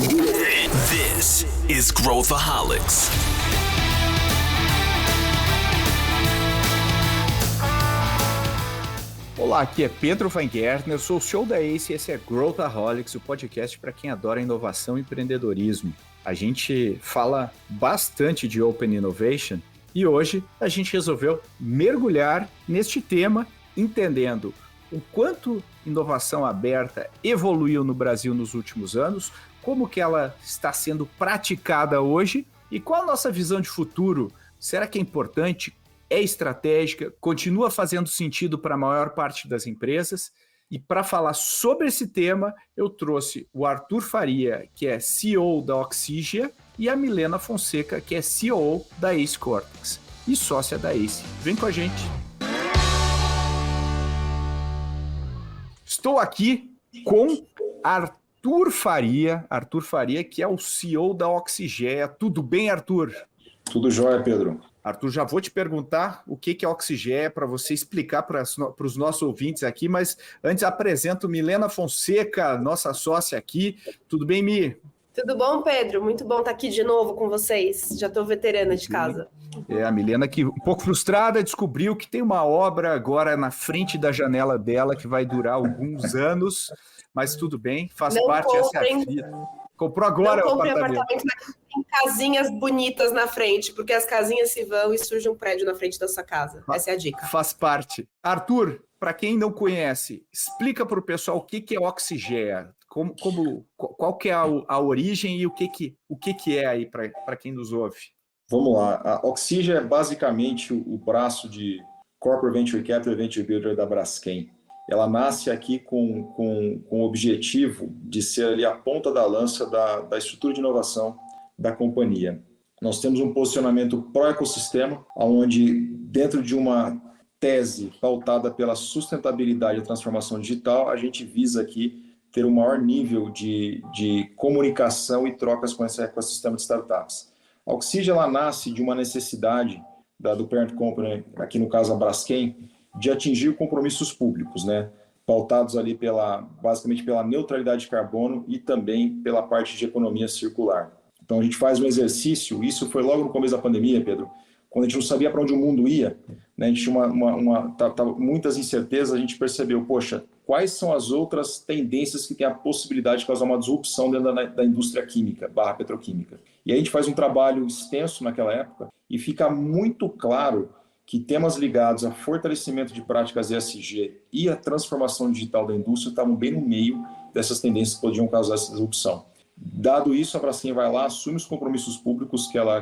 This is Growthaholics. Olá, aqui é Pedro Van Gertner, sou o CEO da ACE e esse é Growthaholics, o podcast para quem adora inovação e empreendedorismo. A gente fala bastante de Open Innovation e hoje a gente resolveu mergulhar neste tema, entendendo o quanto inovação aberta evoluiu no Brasil nos últimos anos, como que ela está sendo praticada hoje e qual a nossa visão de futuro. Será que é importante? É estratégica? Continua fazendo sentido para a maior parte das empresas? E para falar sobre esse tema, eu trouxe o Arthur Faria, que é CEO da Oxygia, e a Milena Fonseca, que é CEO da Ace Cortex e sócia da Ace. Vem com a gente! Estou aqui com Arthur Faria, que é o CEO da Oxygia. Tudo bem, Arthur? Tudo jóia, Pedro. Arthur, já vou te perguntar o que é Oxygia para você explicar para os nossos ouvintes aqui, mas antes apresento Milena Fonseca, nossa sócia aqui. Tudo bem, Mi? Tudo bom, Pedro? Muito bom estar aqui de novo com vocês. Já estou veterana de casa. A Milena, que um pouco frustrada, descobriu que tem uma obra agora na frente da janela dela que vai durar alguns anos, mas tudo bem, faz parte, essa é a vida. Comprou agora o apartamento em casinhas bonitas na frente, porque as casinhas se vão e surge um prédio na frente da sua casa. Essa é a dica. Faz parte. Arthur, para quem não conhece, explica para o pessoal o que é Oxygia, qual que é a origem e o que é aí para quem nos ouve. Vamos lá. A Oxygia é basicamente o braço de Corporate Venture Capital e Venture Builder da Braskem. Ela nasce aqui com o objetivo de ser ali a ponta da lança da estrutura de inovação da companhia. Nós temos um posicionamento pró-ecossistema, onde dentro de uma tese pautada pela sustentabilidade e transformação digital, a gente visa aqui ter um maior nível de comunicação e trocas com esse ecossistema de startups. A Oxygia ela nasce de uma necessidade do parent company, aqui no caso a Braskem, de atingir compromissos públicos, né? Pautados ali basicamente pela neutralidade de carbono e também pela parte de economia circular. Então a gente faz um exercício, isso foi logo no começo da pandemia, Pedro, quando a gente não sabia para onde o mundo ia, né? A gente tinha muitas incertezas, a gente percebeu, poxa, quais são as outras tendências que têm a possibilidade de causar uma disrupção dentro da indústria química, petroquímica. E aí a gente faz um trabalho extenso naquela época e fica muito claro que temas ligados a fortalecimento de práticas ESG e a transformação digital da indústria estavam bem no meio dessas tendências que podiam causar essa disrupção. Dado isso, a Braskem vai lá, assume os compromissos públicos que ela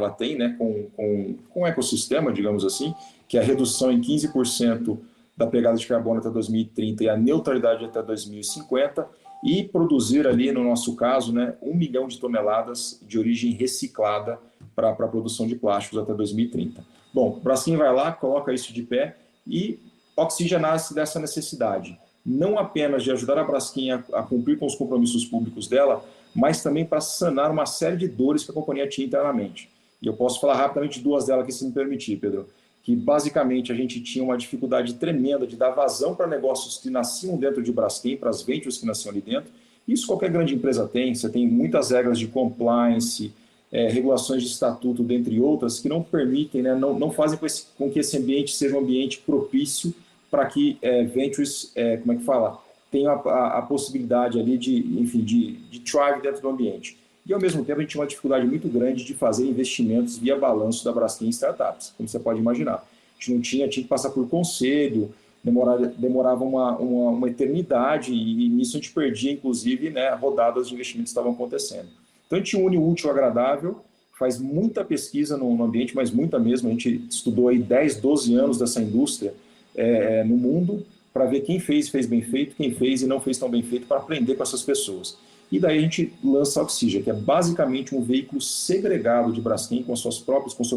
tem, né, com o ecossistema, digamos assim, que é a redução em 15% da pegada de carbono até 2030 e a neutralidade até 2050, e produzir ali, no nosso caso, né, 1 milhão de toneladas de origem reciclada para a produção de plásticos até 2030. Bom, o Braskem vai lá, coloca isso de pé e Oxygia nasce dessa necessidade, não apenas de ajudar a Braskem a cumprir com os compromissos públicos dela, mas também para sanar uma série de dores que a companhia tinha internamente. E eu posso falar rapidamente de duas delas aqui, se me permitir, Pedro, que basicamente a gente tinha uma dificuldade tremenda de dar vazão para negócios que nasciam dentro de Braskem, para as ventures que nasciam ali dentro. Isso qualquer grande empresa tem, você tem muitas regras de compliance, regulações de estatuto, dentre outras, que não permitem, né, não fazem com que esse ambiente seja um ambiente propício para que ventures, tenham a possibilidade ali de thrive dentro do ambiente. E, ao mesmo tempo, a gente tinha uma dificuldade muito grande de fazer investimentos via balanço da Braskem em startups, como você pode imaginar. A gente não tinha que passar por conselho, demorava uma eternidade, e nisso a gente perdia, inclusive, né, rodadas de investimentos que estavam acontecendo. Então, a gente une o útil ao agradável, faz muita pesquisa no ambiente, mas muita mesmo. A gente estudou aí 10, 12 anos dessa indústria no mundo, para ver quem fez bem feito, quem fez e não fez tão bem feito, para aprender com essas pessoas. E daí a gente lança a Oxygia, que é basicamente um veículo segregado de Braskem, com seu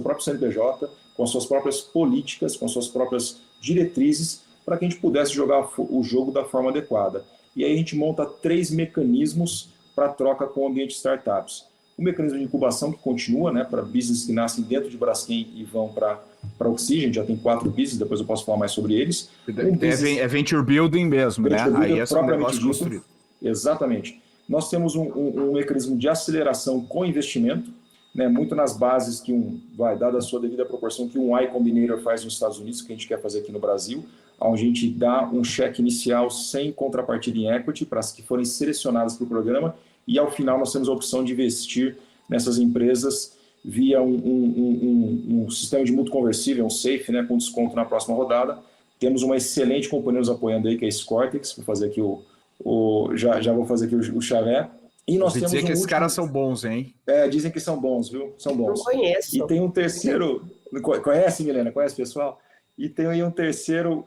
próprio CNPJ, com as suas próprias políticas, com as suas próprias diretrizes, para que a gente pudesse jogar o jogo da forma adequada. E aí a gente monta 3 mecanismos para troca com o ambiente de startups. O mecanismo de incubação, que continua, né, para business que nascem dentro de Braskem e vão para Oxygia, já tem 4 business, depois eu posso falar mais sobre eles. É venture building mesmo, venture né? Building, Aí é um negócio construído. Exatamente. Nós temos um mecanismo de aceleração com investimento, né, muito nas bases que dada a sua devida proporção, que um Y Combinator faz nos Estados Unidos, que a gente quer fazer aqui no Brasil, onde a gente dá um cheque inicial sem contrapartida em equity para as que forem selecionadas para o programa, e ao final nós temos a opção de investir nessas empresas via um sistema de mútuo conversível, um SAFE, né, com desconto na próxima rodada. Temos uma excelente companhia nos apoiando aí, que é a Scortex, vou fazer aqui já vou fazer aqui o chavé. E nós temos dizer que esses caras são bons, hein? Dizem que são bons, viu? São bons. Não conheço. E tem um terceiro... Conhece, Milena? Conhece, pessoal? E tem aí um terceiro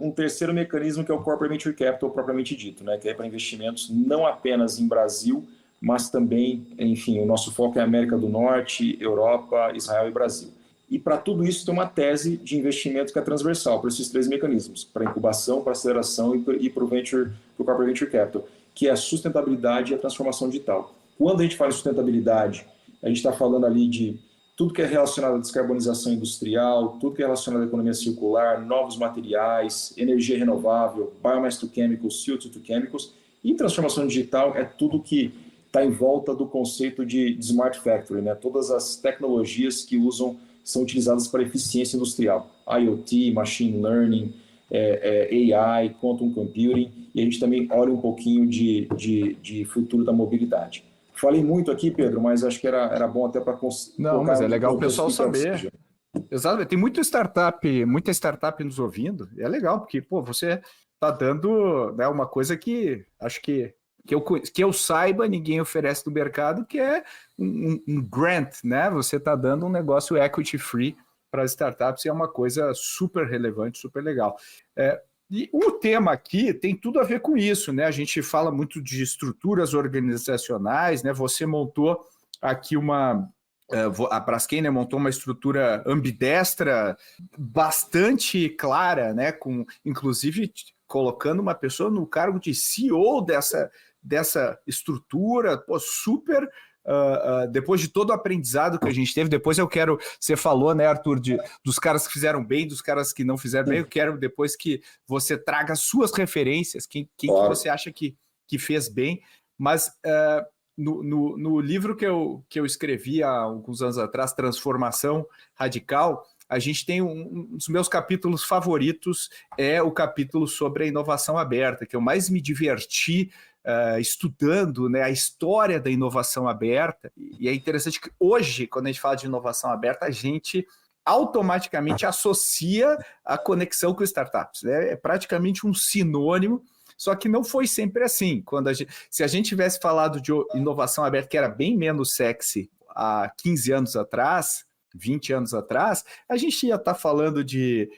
mecanismo, que é o Corporate Venture Capital, propriamente dito, né? Que é para investimentos não apenas em Brasil, mas também, enfim, o nosso foco é América do Norte, Europa, Israel e Brasil. E para tudo isso tem uma tese de investimento que é transversal para esses 3 mecanismos, para incubação, para aceleração e para o Corporate Venture Capital, que é a sustentabilidade e a transformação digital. Quando a gente fala em sustentabilidade, a gente está falando ali de tudo que é relacionado à descarbonização industrial, tudo que é relacionado à economia circular, novos materiais, energia renovável, biomass to chemicals, CO2 to chemicals, e transformação digital é tudo que está em volta do conceito de Smart Factory, né? Todas as tecnologias que são utilizadas para eficiência industrial, IoT, Machine Learning, AI, Quantum Computing, e a gente também olha um pouquinho de futuro da mobilidade. Falei muito aqui, Pedro, mas acho que era bom até para... Não, mas é legal o pessoal saber. Exato, tem muita startup nos ouvindo, e é legal, porque você está dando, né, uma coisa que acho que eu saiba, ninguém oferece no mercado, que é um grant, né? Você está dando um negócio equity free para as startups, e é uma coisa super relevante, super legal. E o tema aqui tem tudo a ver com isso, né? A gente fala muito de estruturas organizacionais, né? Você montou aqui a Braskem, né, montou uma estrutura ambidestra bastante clara, né? Inclusive colocando uma pessoa no cargo de CEO dessa estrutura, super... depois de todo o aprendizado que a gente teve, depois você falou, né, Arthur, dos caras que fizeram bem, dos caras que não fizeram bem, eu quero depois que você traga suas referências, quem que você acha que fez bem, mas no livro que eu escrevi há alguns anos atrás, Transformação Radical, a gente tem um dos meus capítulos favoritos, é o capítulo sobre a inovação aberta, que eu mais me diverti estudando, né, a história da inovação aberta. E é interessante que hoje, quando a gente fala de inovação aberta, a gente automaticamente associa a conexão com startups, né? É praticamente um sinônimo, só que não foi sempre assim. Se a gente tivesse falado de inovação aberta, que era bem menos sexy há 15 anos atrás, 20 anos atrás, a gente ia estar falando de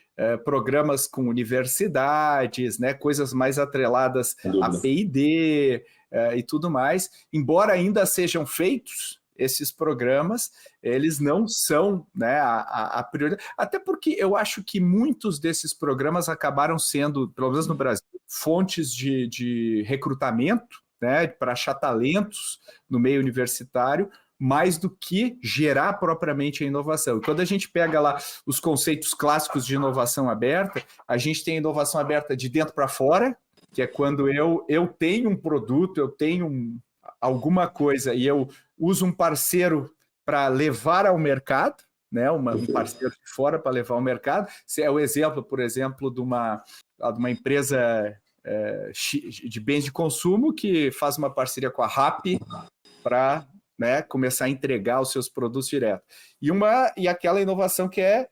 programas com universidades, né, coisas mais atreladas a P&D e tudo mais. Embora ainda sejam feitos esses programas, eles não são, né, a prioridade. Até porque eu acho que muitos desses programas acabaram sendo, pelo menos no Brasil, fontes de recrutamento, né, para achar talentos no meio universitário, mais do que gerar propriamente a inovação. E quando a gente pega lá os conceitos clássicos de inovação aberta, a gente tem a inovação aberta de dentro para fora, que é quando eu tenho um produto, eu tenho alguma coisa e eu uso um parceiro para levar ao mercado, né? Um parceiro de fora para levar ao mercado. Esse é o exemplo, por exemplo, de uma empresa de bens de consumo que faz uma parceria com a Rappi para, né, começar a entregar os seus produtos direto. E aquela inovação que é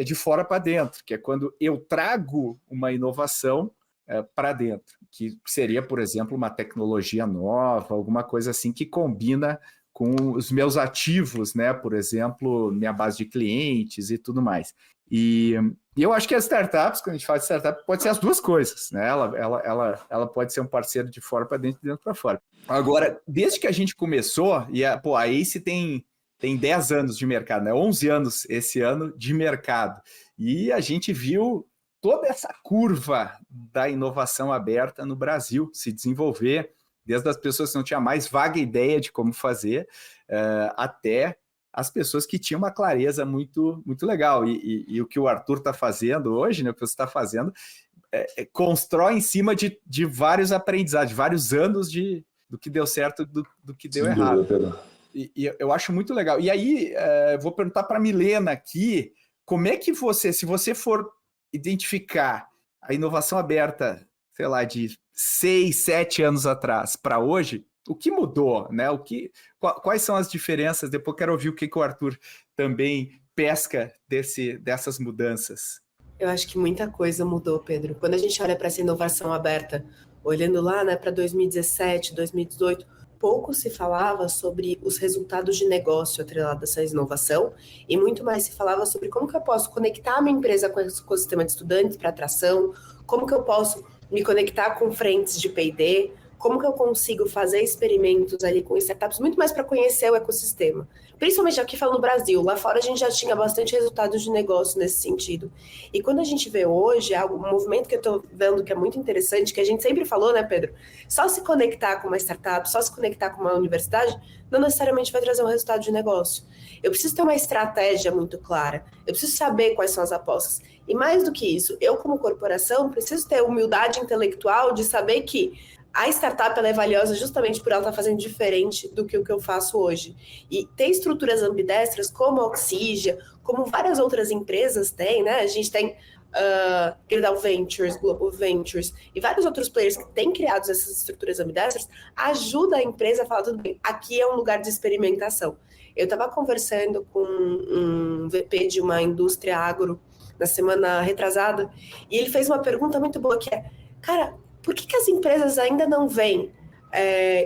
de fora para dentro, que é quando eu trago uma inovação para dentro, que seria, por exemplo, uma tecnologia nova, alguma coisa assim que combina com os meus ativos, né? Por exemplo, minha base de clientes e tudo mais. E eu acho que as startups, quando a gente fala de startup, pode ser as duas coisas, né? Ela pode ser um parceiro de fora para dentro e de dentro para fora. Agora, desde que a gente começou, a Ace tem 10 anos de mercado, né? 11 anos esse ano de mercado. E a gente viu toda essa curva da inovação aberta no Brasil se desenvolver, desde as pessoas que não tinham mais vaga ideia de como fazer, até as pessoas que tinham uma clareza muito, muito legal. E o que o Arthur está fazendo hoje, né, o que você está fazendo, constrói em cima de vários aprendizados, de vários anos de do que deu certo do que deu Sem errado. dúvida, Pedro. E eu acho muito legal. E aí, vou perguntar para a Milena aqui, como é que se você for identificar a inovação aberta, sei lá, de 6, 7 anos atrás para hoje, o que mudou, né? Quais são as diferenças? Depois quero ouvir o que o Arthur também pesca dessas mudanças. Eu acho que muita coisa mudou, Pedro. Quando a gente olha para essa inovação aberta, olhando lá, né, para 2017, 2018, pouco se falava sobre os resultados de negócio atrelados a essa inovação e muito mais se falava sobre como que eu posso conectar a minha empresa com o ecossistema de estudantes para atração, como que eu posso me conectar com frentes de P&D, como que eu consigo fazer experimentos ali com startups, muito mais para conhecer o ecossistema. Principalmente aqui falando no Brasil, lá fora a gente já tinha bastante resultados de negócio nesse sentido. E quando a gente vê hoje, um movimento que eu estou vendo que é muito interessante, que a gente sempre falou, né, Pedro? Só se conectar com uma startup, só se conectar com uma universidade, não necessariamente vai trazer um resultado de negócio. Eu preciso ter uma estratégia muito clara, eu preciso saber quais são as apostas. E mais do que isso, eu como corporação preciso ter humildade intelectual de saber que a startup ela é valiosa justamente por ela estar fazendo diferente do que o que eu faço hoje. E ter estruturas ambidestras como a Oxygen, como várias outras empresas têm, né? A gente tem Gerdau Ventures, Global Ventures e vários outros players que têm criado essas estruturas ambidestras, ajuda a empresa a falar, tudo bem, aqui é um lugar de experimentação. Eu estava conversando com um VP de uma indústria agro na semana retrasada e ele fez uma pergunta muito boa que é, cara, por que as empresas ainda não veem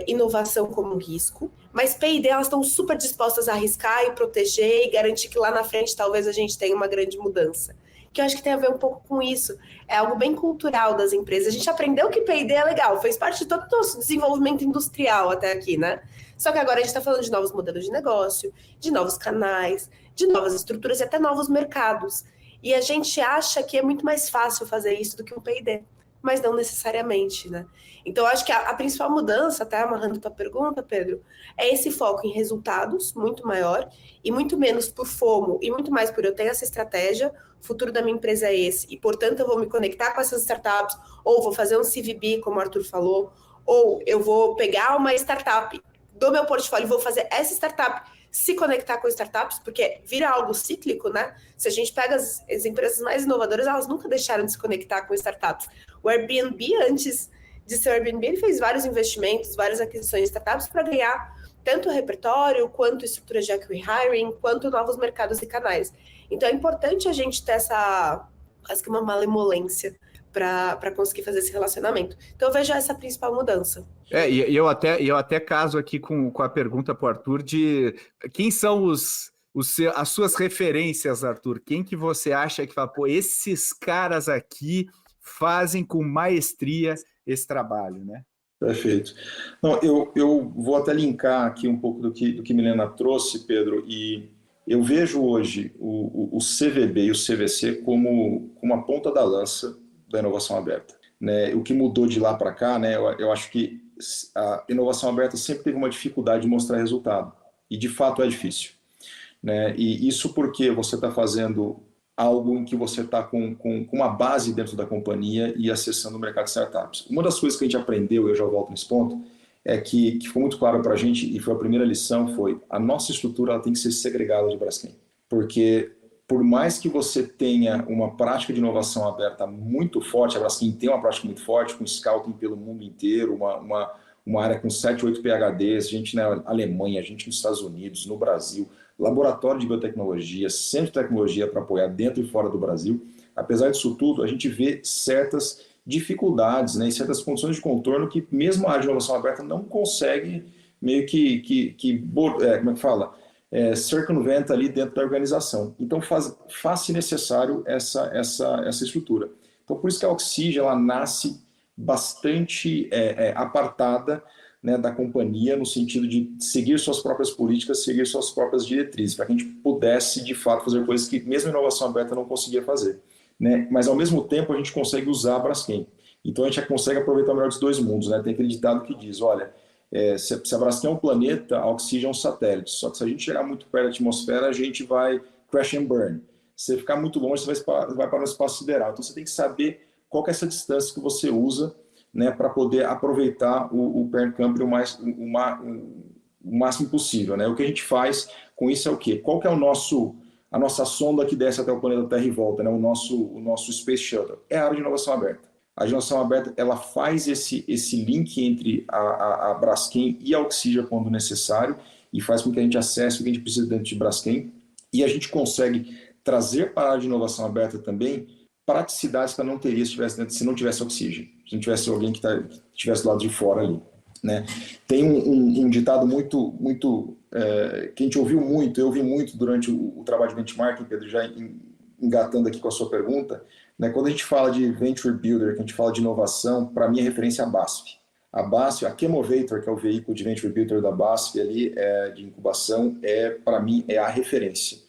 inovação como risco, mas P&D elas estão super dispostas a arriscar e proteger e garantir que lá na frente talvez a gente tenha uma grande mudança? Que eu acho que tem a ver um pouco com isso. É algo bem cultural das empresas. A gente aprendeu que P&D é legal, fez parte de todo o nosso desenvolvimento industrial até aqui, né? Só que agora a gente está falando de novos modelos de negócio, de novos canais, de novas estruturas e até novos mercados. E a gente acha que é muito mais fácil fazer isso do que um P&D. Mas não necessariamente, né? Então, eu acho que a principal mudança, até amarrando tua pergunta, Pedro, é esse foco em resultados muito maior e muito menos por FOMO e muito mais por eu ter essa estratégia, o futuro da minha empresa é esse e, portanto, eu vou me conectar com essas startups ou vou fazer um CVB, como o Arthur falou, ou eu vou pegar uma startup do meu portfólio e vou fazer essa startup se conectar com startups, porque vira algo cíclico, né? Se a gente pega as empresas mais inovadoras, elas nunca deixaram de se conectar com startups. O Airbnb, antes de ser o Airbnb, ele fez vários investimentos, várias aquisições de startups para ganhar tanto repertório, quanto estrutura de acqui-hiring, quanto novos mercados e canais. Então, é importante a gente ter essa, quase que uma malemolência para conseguir fazer esse relacionamento. Então, eu vejo essa principal mudança. E eu até caso aqui com a pergunta para o Arthur de quem são as suas referências, Arthur? Quem que você acha que fala, pô, esses caras aqui fazem com maestria esse trabalho, né? Perfeito. Não, eu vou até linkar aqui um pouco do que Milena trouxe, Pedro, e eu vejo hoje o CVB e o CVC como uma ponta da lança da inovação aberta. Né? O que mudou de lá para cá, né? Eu acho que a inovação aberta sempre teve uma dificuldade de mostrar resultado, e de fato é difícil. Né? E isso porque você está fazendo algo em que você está com uma base dentro da companhia e acessando o mercado de startups. Uma das coisas que a gente aprendeu, eu já volto nesse ponto, é que ficou muito claro para a gente, e foi a primeira lição, foi a nossa estrutura ela tem que ser segregada de Braskem. Porque por mais que você tenha uma prática de inovação aberta muito forte, a Braskem tem uma prática muito forte, com scouting pelo mundo inteiro, uma área com 7, 8 PhDs, gente na Alemanha, gente nos Estados Unidos, no Brasil, laboratório de biotecnologia, centro de tecnologia para apoiar dentro e fora do Brasil. Apesar disso tudo, a gente vê certas dificuldades, né, e certas condições de contorno que mesmo a área de inovação aberta não consegue meio como é que fala? Circunventa ali dentro da organização. Então faz-se necessário essa estrutura. Então por isso que a Oxygen ela nasce bastante apartada, né, da companhia, no sentido de seguir suas próprias políticas, seguir suas próprias diretrizes, para que a gente pudesse de fato fazer coisas que mesmo a inovação aberta não conseguia fazer. Né? Mas ao mesmo tempo a gente consegue usar a Braskem. Então a gente já consegue aproveitar o melhor dos dois mundos. Né? Tem aquele ditado que diz, olha, se a Braskem é um planeta, a Oxygen é um satélite. Só que se a gente chegar muito perto da atmosfera, a gente vai crash and burn. Se você ficar muito longe, você vai para o espaço sideral. Então você tem que saber qual que é essa distância que você usa, né, para poder aproveitar o parent company o máximo possível, né? O que a gente faz com isso é o quê? Qual que é a nossa sonda que desce até o planeta Terra e volta, né? O nosso Space Shuttle? É a área de inovação aberta. A inovação aberta, ela faz esse link entre a Braskem e a Oxygen quando necessário e faz com que a gente acesse o que a gente precisa dentro de Braskem e a gente consegue trazer para a área de inovação aberta também praticidades que ela não teria se não tivesse Oxygen, se não tivesse alguém que estivesse do lado de fora ali, né? Tem um ditado muito que a gente ouviu muito, eu ouvi muito durante o trabalho de benchmarking, Pedro, já engatando aqui com a sua pergunta, né? Quando a gente fala de Venture Builder, que a gente fala de inovação, para mim a referência é a BASF. A BASF, a Chemovator, que é o veículo de Venture Builder da BASF ali, de incubação, para mim é a referência.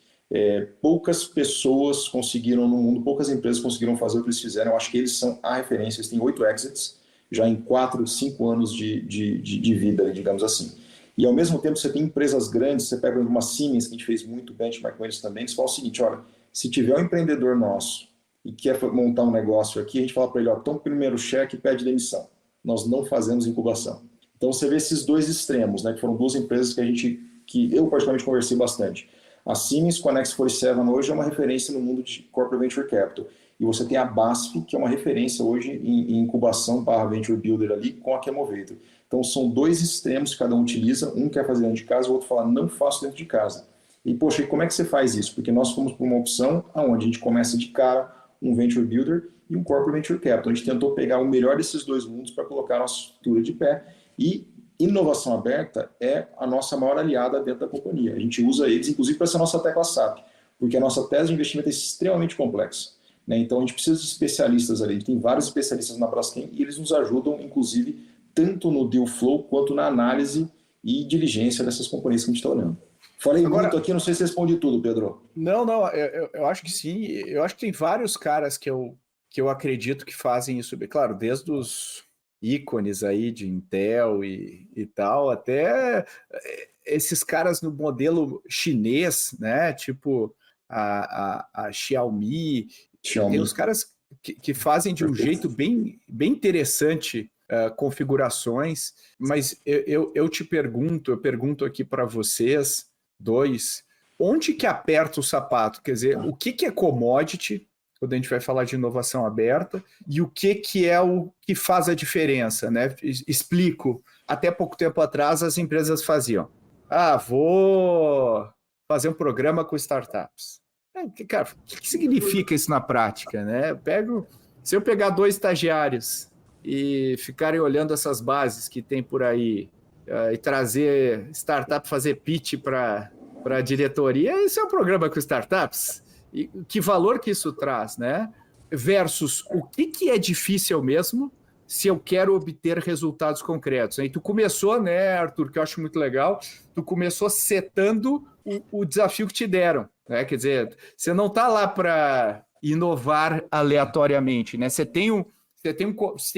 Poucas pessoas conseguiram no mundo, poucas empresas conseguiram fazer o que eles fizeram. Eu acho que eles são a referência. Eles têm 8 exits, já em 4, 5 anos de vida, digamos assim. E ao mesmo tempo você tem empresas grandes, você pega uma Siemens, que a gente fez muito benchmark com eles também, eles falam o seguinte: olha, se tiver um empreendedor nosso e quer montar um negócio aqui, a gente fala para ele, ó, toma o primeiro cheque e pede demissão. Nós não fazemos incubação. Então você vê esses dois extremos, né, que foram duas empresas que eu particularmente conversei bastante. A Siemens com a Next 47 hoje é uma referência no mundo de Corporate Venture Capital. E você tem a BASF, que é uma referência hoje em incubação / Venture Builder ali com a Chemovator. Então são dois extremos que cada um utiliza. Um quer fazer dentro de casa, o outro fala, não faço dentro de casa. E, poxa, e como é que você faz isso? Porque nós fomos para uma opção onde a gente começa de cara um Venture Builder e um Corporate Venture Capital. A gente tentou pegar o melhor desses dois mundos para colocar a nossa estrutura de pé e inovação aberta é a nossa maior aliada dentro da companhia. A gente usa eles, inclusive, para essa nossa tecla SAP, porque a nossa tese de investimento é extremamente complexa, né? Então, a gente precisa de especialistas ali. A gente tem vários especialistas na Braskem e eles nos ajudam, inclusive, tanto no deal flow quanto na análise e diligência dessas companhias que a gente está olhando. Falei muito aqui, não sei se respondi tudo, Pedro. Não, eu acho que sim. Eu acho que tem vários caras que eu acredito que fazem isso. Claro, desde os ícones aí de Intel e tal, até esses caras no modelo chinês, né? Tipo a Xiaomi. Tem os caras que fazem de um jeito bem interessante configurações, mas eu pergunto aqui para vocês dois, onde que aperta o sapato? Quer dizer, o que é commodity, quando a gente vai falar de inovação aberta, e o que é o que faz a diferença, né? Explico. Até pouco tempo atrás, as empresas faziam, vou fazer um programa com startups. Cara, o que significa isso na prática, né? Se eu pegar 2 estagiários e ficarem olhando essas bases que tem por aí e trazer startup, fazer pitch para a diretoria, isso é um programa com startups? E que valor que isso traz, né? Versus o que é difícil mesmo se eu quero obter resultados concretos. E tu começou, né, Arthur, que eu acho muito legal, tu começou setando o desafio que te deram, né? Quer dizer, você não está lá para inovar aleatoriamente, né? Você tem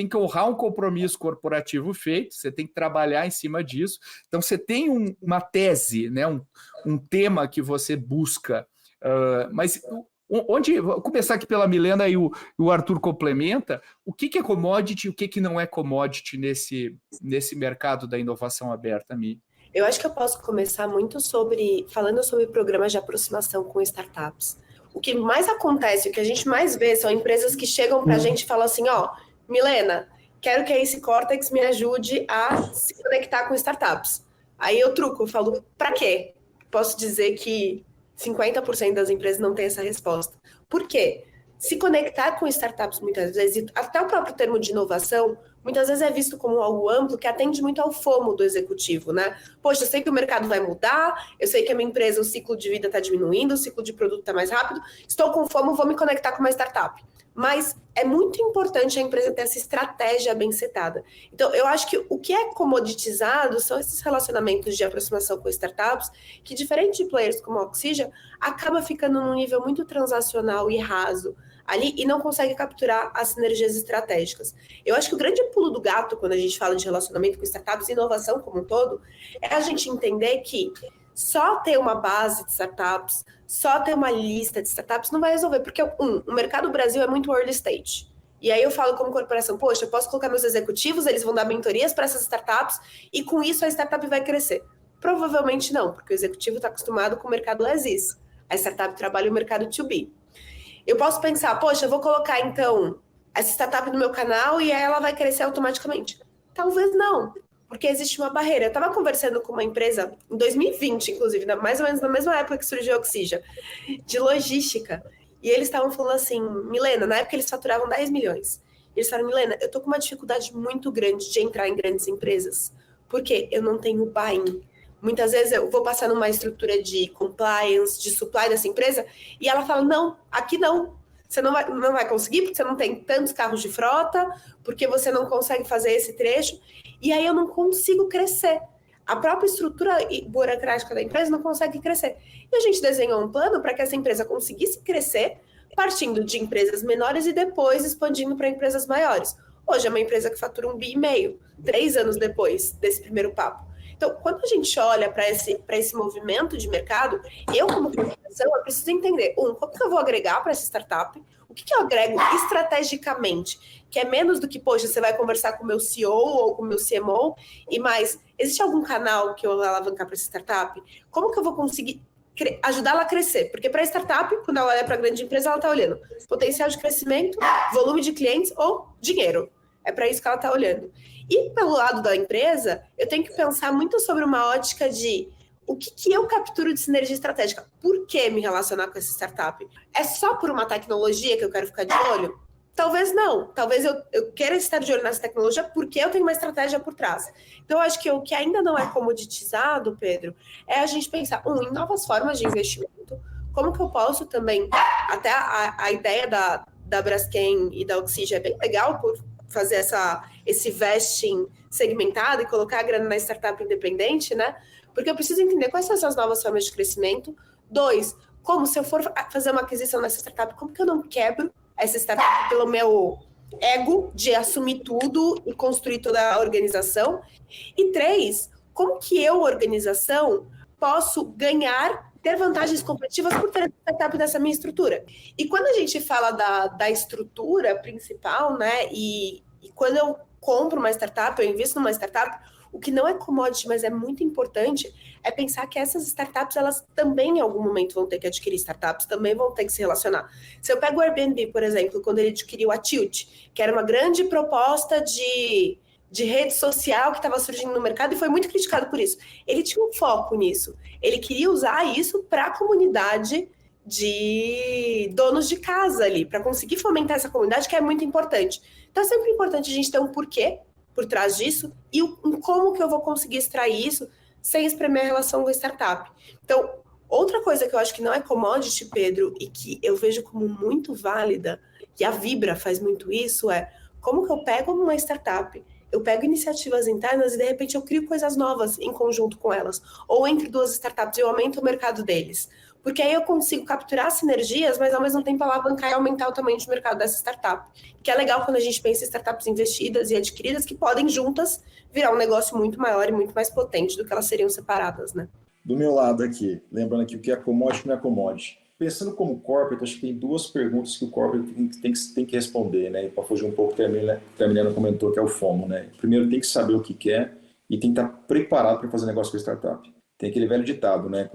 que honrar um compromisso corporativo feito, você tem que trabalhar em cima disso. Então, você tem uma tese, né? um tema que você busca. Mas vou começar aqui pela Milena e o Arthur complementa. O que é commodity e o que não é commodity nesse mercado da inovação aberta, Mi? Eu acho que eu posso começar muito falando sobre programas de aproximação com startups. O que mais acontece, o que a gente mais vê são empresas que chegam para a gente e falam assim, Milena, quero que a Ace Cortex me ajude a se conectar com startups. Aí eu falo, para quê? Posso dizer que 50% das empresas não tem essa resposta. Por quê? Se conectar com startups, muitas vezes, até o próprio termo de inovação, muitas vezes é visto como algo amplo que atende muito ao FOMO do executivo, né? Poxa, eu sei que o mercado vai mudar, eu sei que a minha empresa, o ciclo de vida está diminuindo, o ciclo de produto está mais rápido, estou com FOMO, vou me conectar com uma startup. Mas é muito importante a empresa ter essa estratégia bem setada. Então, eu acho que o que é comoditizado são esses relacionamentos de aproximação com startups, que, diferente de players como a Oxygen, acaba ficando num nível muito transacional e raso ali e não consegue capturar as sinergias estratégicas. Eu acho que o grande pulo do gato, quando a gente fala de relacionamento com startups e inovação como um todo, é a gente entender que só ter uma base de startups, só ter uma lista de startups não vai resolver, porque, o mercado do Brasil é muito early stage. E aí eu falo como corporação, poxa, eu posso colocar meus executivos, eles vão dar mentorias para essas startups e com isso a startup vai crescer. Provavelmente não, porque o executivo está acostumado com o mercado as is. A startup trabalha o mercado to be. Eu posso pensar, poxa, eu vou colocar então essa startup no meu canal e aí ela vai crescer automaticamente. Talvez não, porque existe uma barreira. Eu estava conversando com uma empresa, em 2020, inclusive, mais ou menos na mesma época que surgiu a Oxija, de logística. E eles estavam falando assim, Milena, na época eles faturavam 10 milhões. Eles falaram, Milena, eu tô com uma dificuldade muito grande de entrar em grandes empresas, porque eu não tenho buy-in. Muitas vezes eu vou passar numa estrutura de compliance, de supply dessa empresa, e ela fala, não, aqui não. Você não vai conseguir, porque você não tem tantos carros de frota, porque você não consegue fazer esse trecho, e aí eu não consigo crescer. A própria estrutura burocrática da empresa não consegue crescer. E a gente desenhou um plano para que essa empresa conseguisse crescer, partindo de empresas menores e depois expandindo para empresas maiores. Hoje é uma empresa que fatura 1,5 bi, 3 anos depois desse primeiro papo. Então, quando a gente olha para esse movimento de mercado, eu, como corporação, eu preciso entender, como que eu vou agregar para essa startup? O que eu agrego estrategicamente? Que é menos do que, poxa, você vai conversar com o meu CEO ou com o meu CMO, e mais, existe algum canal que eu vou alavancar para essa startup? Como que eu vou conseguir ajudá-la a crescer? Porque para a startup, quando ela olha para a grande empresa, ela está olhando potencial de crescimento, volume de clientes ou dinheiro. É para isso que ela está olhando. E pelo lado da empresa, eu tenho que pensar muito sobre uma ótica de o que eu capturo de sinergia estratégica. Por que me relacionar com essa startup? É só por uma tecnologia que eu quero ficar de olho? Talvez não. Talvez eu queira estar de olho nessa tecnologia porque eu tenho uma estratégia por trás. Então, eu acho que o que ainda não é comoditizado, Pedro, é a gente pensar, em novas formas de investimento. Como que eu posso também, até a ideia da Braskem e da Oxija é bem legal por fazer esse vesting segmentado e colocar a grana na startup independente, né? Porque eu preciso entender quais são essas novas formas de crescimento. 2, como se eu for fazer uma aquisição nessa startup, como que eu não quebro essa startup pelo meu ego de assumir tudo e construir toda a organização. E 3, como que eu, organização, posso ter vantagens competitivas por ter essa startup nessa minha estrutura. E quando a gente fala da estrutura principal, né, e quando eu compro uma startup, eu invisto numa startup, o que não é commodity, mas é muito importante, é pensar que essas startups, elas também em algum momento vão ter que adquirir startups, também vão ter que se relacionar. Se eu pego o Airbnb, por exemplo, quando ele adquiriu a Tilt, que era uma grande proposta de rede social que estava surgindo no mercado e foi muito criticado por isso. Ele tinha um foco nisso. Ele queria usar isso para a comunidade de donos de casa ali, para conseguir fomentar essa comunidade, que é muito importante. Então, é sempre importante a gente ter um porquê por trás disso e como que eu vou conseguir extrair isso sem espremer a relação com a startup. Então, outra coisa que eu acho que não é commodity, Pedro, e que eu vejo como muito válida, e a Vibra faz muito isso, é como que eu pego uma startup, eu pego iniciativas internas e, de repente, eu crio coisas novas em conjunto com elas. Ou entre duas startups, eu aumento o mercado deles. Porque aí eu consigo capturar sinergias, mas, ao mesmo tempo, alavancar e aumentar o tamanho de mercado dessa startup. Que é legal quando a gente pensa em startups investidas e adquiridas que podem, juntas, virar um negócio muito maior e muito mais potente do que elas seriam separadas, né? Do meu lado aqui, lembrando aqui o que é commodity e não é commodity. Pensando como corporate, acho que tem duas perguntas que o corporate tem que responder, né? E para fugir um pouco, o que a Milena comentou, que é o FOMO, né? Primeiro tem que saber o que quer e tem que estar preparado para fazer negócio com a startup. Tem aquele velho ditado, né?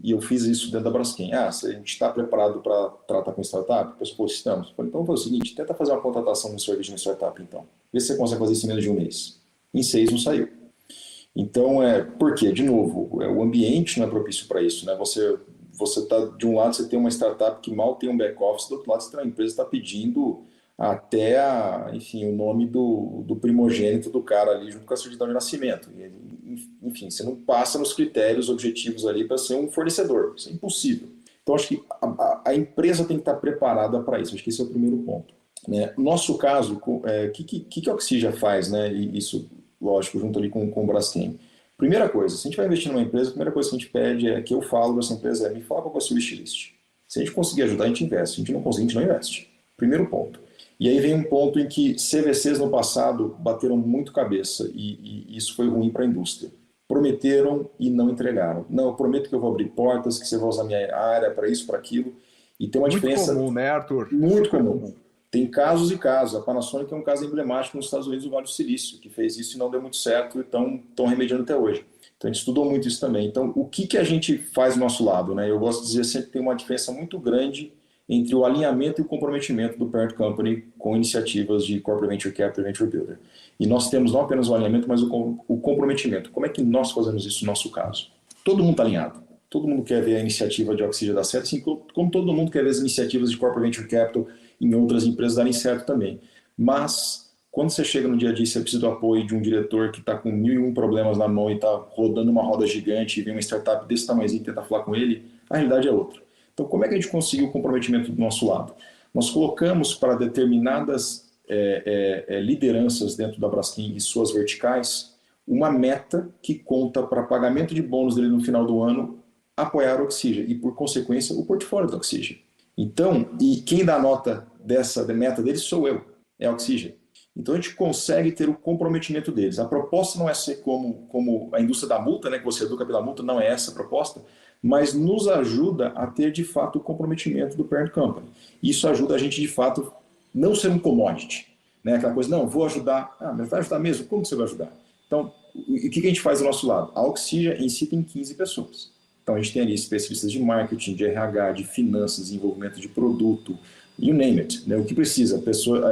E eu fiz isso dentro da Braskem. Se a gente está preparado para tratar com startup, a pessoa estamos. Eu falei, então foi o seguinte, tenta fazer uma contratação no serviço de startup, então. Vê se você consegue fazer isso em menos de um mês. Em 6 não saiu. Então, por quê? De novo, o ambiente não é propício para isso, né? Você está, de um lado, você tem uma startup que mal tem um back-office, do outro lado, você tem uma empresa que está pedindo até, o nome do primogênito do cara ali, junto com a certidão de nascimento. Enfim, você não passa nos critérios objetivos ali para ser um fornecedor. Isso é impossível. Então, acho que a empresa tem que estar preparada para isso. Acho que esse é o primeiro ponto. Né? No nosso caso, o que a Oxija faz, né? E isso, lógico, junto ali com o Braskem. Primeira coisa, se a gente vai investir numa empresa, a primeira coisa que a gente pede que eu falo dessa empresa me fala qual é o seu wishlist. Se a gente conseguir ajudar, a gente investe. Se a gente não conseguir, a gente não investe. Primeiro ponto. E aí vem um ponto em que CVCs no passado bateram muito cabeça e isso foi ruim para a indústria. Prometeram e não entregaram. Não, eu prometo que eu vou abrir portas, que você vai usar minha área para isso, para aquilo. E tem uma diferença... Muito comum, né, Arthur? Muito comum. Tem casos e casos. A Panasonic é um caso emblemático nos Estados Unidos, no Vale do Silício, que fez isso e não deu muito certo e estão remediando até hoje. Então, a gente estudou muito isso também. Então, o que a gente faz do nosso lado? Né? Eu gosto de dizer sempre que tem uma diferença muito grande entre o alinhamento e o comprometimento do parent company com iniciativas de Corporate Venture Capital e Venture Builder. E nós temos não apenas o alinhamento, mas o comprometimento. Como é que nós fazemos isso no nosso caso? Todo mundo está alinhado. Todo mundo quer ver a iniciativa de Oxygen dar certo, assim como todo mundo quer ver as iniciativas de Corporate Venture Capital em outras empresas darem certo também. Mas, quando você chega no dia a dia, você precisa do apoio de um diretor que está com 1001 problemas na mão e está rodando uma roda gigante e vem uma startup desse tamanhozinho e tenta falar com ele, a realidade é outra. Então, como é que a gente conseguiu o comprometimento do nosso lado? Nós colocamos para determinadas lideranças dentro da Braskem e suas verticais uma meta que conta para pagamento de bônus dele no final do ano apoiar o Oxygen e, por consequência, o portfólio do Oxygen. Então, e quem dá a nota dessa meta deles sou eu, é a Oxygen. Então, a gente consegue ter o comprometimento deles. A proposta não é ser como a indústria da multa, né, que você educa pela multa, não é essa a proposta, mas nos ajuda a ter, de fato, o comprometimento do parent company. Isso ajuda a gente, de fato, não ser um commodity. Né? Aquela coisa, não, vou ajudar. Ah, mas vai ajudar mesmo? Como você vai ajudar? Então, o que a gente faz do nosso lado? A Oxygen em si tem 15 pessoas. Então, a gente tem ali especialistas de marketing, de RH, de finanças, desenvolvimento de produto, you name it. Né? O que precisa?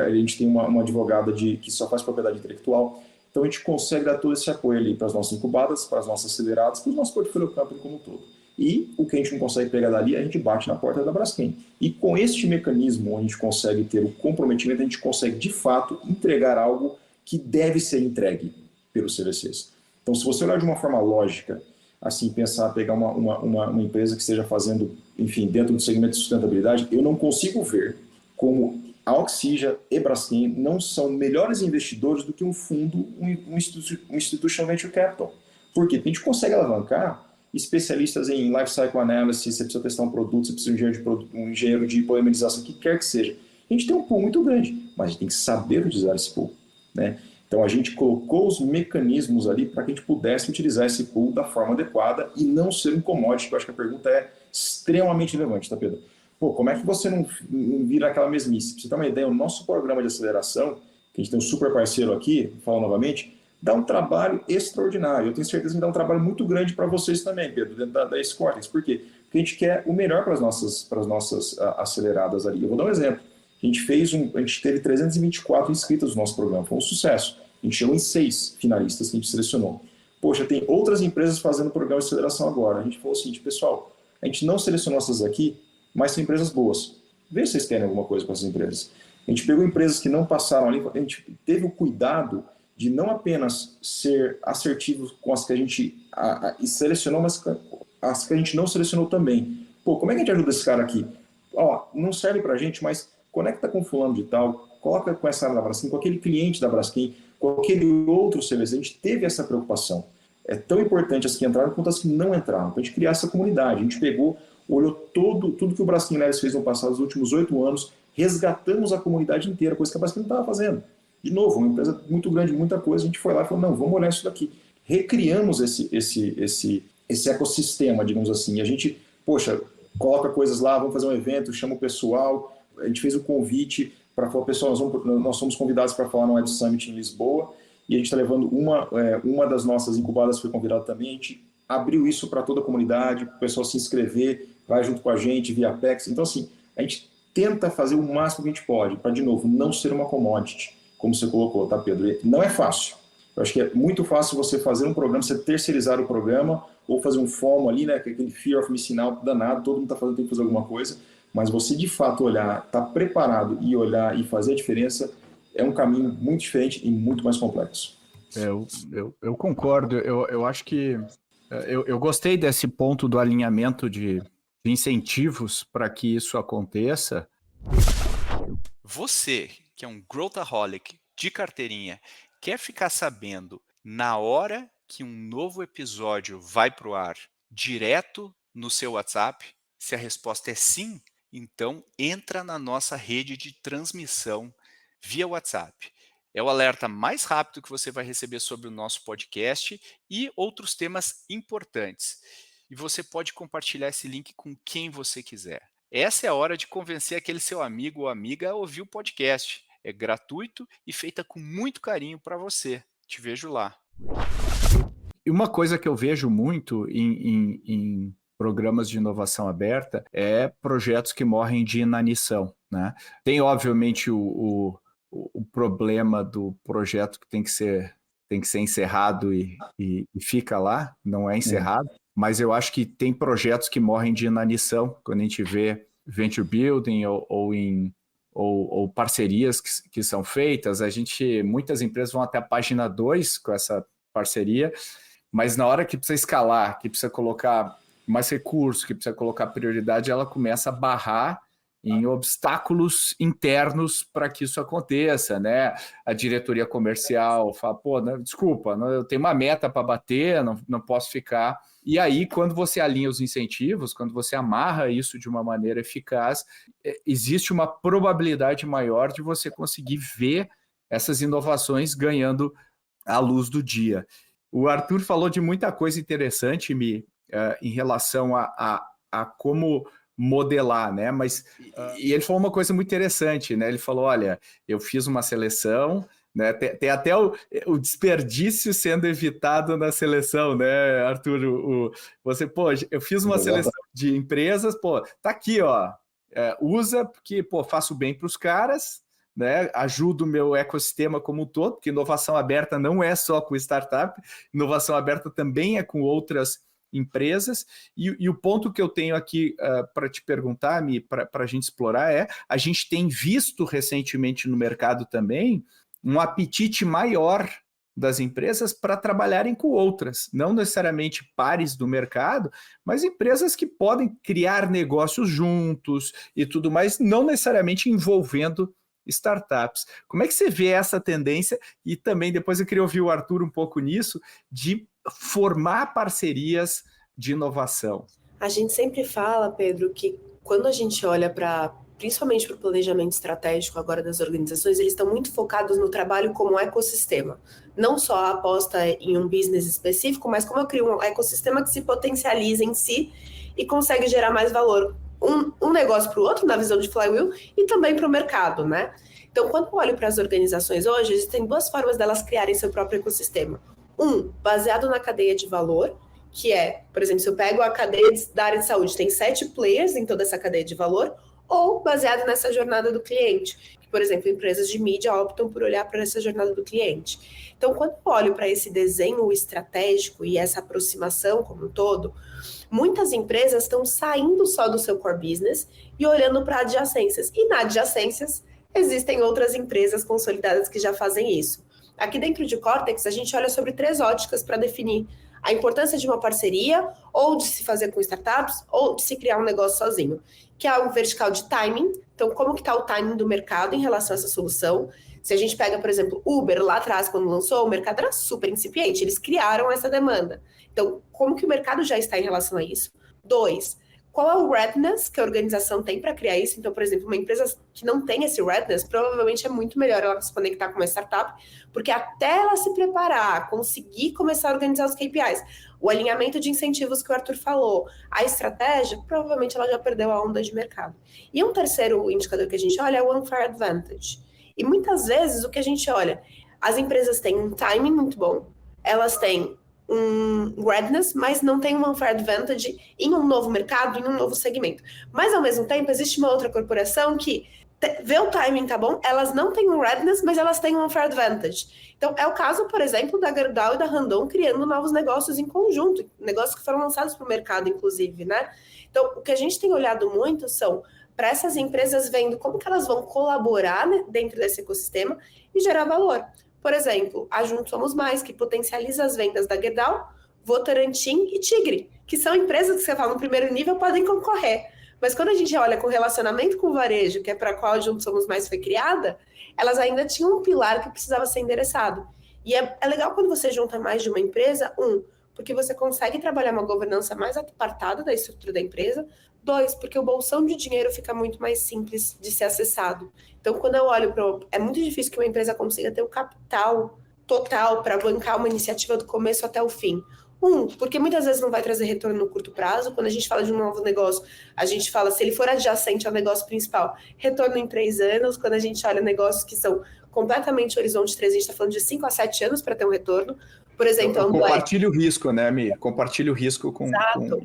A gente tem uma advogada que só faz propriedade intelectual. Então, a gente consegue dar todo esse apoio ali para as nossas incubadas, para as nossas aceleradas, para o nosso portfólio company como um todo. E o que a gente não consegue pegar dali, a gente bate na porta da Braskem. E com este mecanismo, onde a gente consegue ter o comprometimento, a gente consegue, de fato, entregar algo que deve ser entregue pelos CVCs. Então, se você olhar de uma forma lógica, assim, pensar, pegar uma empresa que esteja fazendo, enfim, dentro do segmento de sustentabilidade, eu não consigo ver como a Oxygen e Braskem não são melhores investidores do que um fundo, um Institutional Venture Capital. Por quê? Porque a gente consegue alavancar especialistas em life cycle analysis, você precisa testar um produto, você precisa de um engenheiro de polimerização, o que quer que seja. A gente tem um pool muito grande, mas a gente tem que saber utilizar esse pool, né? Então, a gente colocou os mecanismos ali para que a gente pudesse utilizar esse pool da forma adequada e não ser um commodity, que eu acho que a pergunta é extremamente relevante, tá, Pedro? Pô, como é que você não vira aquela mesmice? Pra você ter uma ideia, o nosso programa de aceleração, que a gente tem um super parceiro aqui, falo novamente, dá um trabalho extraordinário. Eu tenho certeza que dá um trabalho muito grande para vocês também, Pedro, dentro da Scortex. Por quê? Porque a gente quer o melhor para as nossas aceleradas ali. Eu vou dar um exemplo. A gente teve 324 inscritos no nosso programa, foi um sucesso. A gente chegou em 6 finalistas que a gente selecionou. Poxa, tem outras empresas fazendo programa de aceleração agora. A gente falou o seguinte, pessoal, a gente não selecionou essas aqui, mas são empresas boas. Vê se vocês querem alguma coisa com essas empresas. A gente pegou empresas que não passaram ali, a gente teve o cuidado de não apenas ser assertivos com as que a gente selecionou, mas as que a gente não selecionou também. Pô, como é que a gente ajuda esse cara aqui? Ó, não serve pra gente, mas conecta com fulano de tal, coloca com essa área da Braskem, com aquele cliente da Braskem, com aquele outro CVC. A gente teve essa preocupação. É tão importante as que entraram quanto as que não entraram. Para a gente criar essa comunidade. A gente pegou, olhou tudo que o Braskem Labs fez no passado, nos últimos 8 anos, resgatamos a comunidade inteira, coisa que a Braskem não estava fazendo. De novo, uma empresa muito grande, muita coisa, a gente foi lá e falou, não, vamos olhar isso daqui. Recriamos esse ecossistema, digamos assim. E a gente, poxa, coloca coisas lá, vamos fazer um evento, chama o pessoal. A gente fez o convite para falar, pessoal, nós somos convidados para falar no Web Summit em Lisboa, e a gente está levando uma das nossas incubadas foi convidada também, a gente abriu isso para toda a comunidade, para o pessoal se inscrever, vai junto com a gente, via Apex. Então, assim, a gente tenta fazer o máximo que a gente pode, para, de novo, não ser uma commodity, como você colocou, tá, Pedro? Não é fácil. Eu acho que é muito fácil você fazer um programa, você terceirizar o programa, ou fazer um FOMO ali, né, aquele fear of missing out danado, todo mundo está fazendo, tem que fazer alguma coisa, mas você de fato olhar, estar preparado e olhar e fazer a diferença é um caminho muito diferente e muito mais complexo. Eu concordo, eu acho que eu gostei desse ponto do alinhamento de incentivos para que isso aconteça. Você, que é um Growthaholic de carteirinha, quer ficar sabendo na hora que um novo episódio vai para o ar, direto no seu WhatsApp? Se a resposta é sim, então entra na nossa rede de transmissão via WhatsApp. É o alerta mais rápido que você vai receber sobre o nosso podcast e outros temas importantes. E você pode compartilhar esse link com quem você quiser. essa é a hora de convencer aquele seu amigo ou amiga a ouvir o podcast. É gratuito e feita com muito carinho para você. Te vejo lá. E uma coisa que eu vejo muito em programas de inovação aberta é projetos que morrem de inanição, né? Tem, obviamente, o problema do projeto que tem que ser encerrado e fica lá, não é encerrado, mas eu acho que tem projetos que morrem de inanição, quando a gente vê venture building ou parcerias que são feitas. Muitas empresas vão até a página 2 com essa parceria, mas na hora que precisa escalar, que precisa colocar mais recursos, que precisa colocar prioridade, ela começa a barrar em obstáculos internos para que isso aconteça, né? A diretoria comercial fala, pô, desculpa, eu tenho uma meta para bater, não posso ficar. E aí, quando você alinha os incentivos, quando você amarra isso de uma maneira eficaz, existe uma probabilidade maior de você conseguir ver essas inovações ganhando a luz do dia. O Arthur falou de muita coisa interessante em relação a como modelar, né? Mas e ele falou uma coisa muito interessante, né? Ele falou, olha, eu fiz uma seleção, né? Tem até o desperdício sendo evitado na seleção, né, Arthur? Eu fiz uma seleção de empresas, tá aqui, ó, usa porque, faço bem para os caras, né, ajuda o meu ecossistema como um todo, porque inovação aberta não é só com startup, inovação aberta também é com outras empresas, e o ponto que eu tenho aqui para te perguntar, para a gente explorar a gente tem visto recentemente no mercado também um apetite maior das empresas para trabalharem com outras, não necessariamente pares do mercado, mas empresas que podem criar negócios juntos e tudo mais, não necessariamente envolvendo startups. Como é que você vê essa tendência? E também, depois eu queria ouvir o Arthur um pouco nisso, de formar parcerias de inovação. A gente sempre fala, Pedro, que quando a gente olha principalmente para o planejamento estratégico agora das organizações, eles estão muito focados no trabalho como um ecossistema. Não só a aposta em um business específico, mas como eu crio um ecossistema que se potencializa em si e consegue gerar mais valor. Um negócio para o outro, na visão de flywheel, e também para o mercado, né? Então, quando eu olho para as organizações hoje, existem duas formas delas criarem seu próprio ecossistema. Baseado na cadeia de valor, que é, por exemplo, se eu pego a cadeia da área de saúde, tem 7 players em toda essa cadeia de valor, ou baseado nessa jornada do cliente, que, por exemplo, empresas de mídia optam por olhar para essa jornada do cliente. Então, quando eu olho para esse desenho estratégico e essa aproximação como um todo, muitas empresas estão saindo só do seu core business e olhando para adjacências. E na adjacências, existem outras empresas consolidadas que já fazem isso. Aqui dentro de Cortex, a gente olha sobre 3 óticas para definir a importância de uma parceria, ou de se fazer com startups, ou de se criar um negócio sozinho, que é um vertical de timing. Então, como que está o timing do mercado em relação a essa solução? Se a gente pega, por exemplo, Uber, lá atrás, quando lançou, o mercado era super incipiente, eles criaram essa demanda. Então, como que o mercado já está em relação a isso? 2, qual é o readiness que a organização tem para criar isso? Então, por exemplo, uma empresa que não tem esse readiness, provavelmente é muito melhor ela se conectar com uma startup, porque até ela se preparar, conseguir começar a organizar os KPIs, o alinhamento de incentivos que o Arthur falou, a estratégia, provavelmente ela já perdeu a onda de mercado. E um terceiro indicador que a gente olha é o unfair advantage. E muitas vezes o que a gente olha, as empresas têm um timing muito bom, elas têm um readiness, mas não tem um unfair advantage em um novo mercado, em um novo segmento. Mas, ao mesmo tempo, existe uma outra corporação que vê o timing, tá bom? Elas não têm um readiness, mas elas têm um unfair advantage. Então, é o caso, por exemplo, da Gerdau e da Randon criando novos negócios em conjunto, negócios que foram lançados para o mercado, inclusive, né? Então, o que a gente tem olhado muito são para essas empresas vendo como que elas vão colaborar, né, dentro desse ecossistema e gerar valor. Por exemplo, a Juntos Somos Mais, que potencializa as vendas da Gerdau, Votorantim e Tigre, que são empresas que você fala no primeiro nível podem concorrer. Mas quando a gente olha com o relacionamento com o varejo, que é para qual a Juntos Somos Mais foi criada, elas ainda tinham um pilar que precisava ser endereçado. E é legal quando você junta mais de uma empresa, porque você consegue trabalhar uma governança mais apartada da estrutura da empresa. 2, porque o bolsão de dinheiro fica muito mais simples de ser acessado. Então, quando eu olho é muito difícil que uma empresa consiga ter o capital total para bancar uma iniciativa do começo até o fim. Porque muitas vezes não vai trazer retorno no curto prazo. Quando a gente fala de um novo negócio, a gente fala, se ele for adjacente ao negócio principal, retorno em 3 anos. Quando a gente olha negócios que são completamente horizonte 3, a gente está falando de 5 a 7 anos para ter um retorno. Por exemplo, a Ambev. Compartilha o risco, né, Mi? Compartilha o risco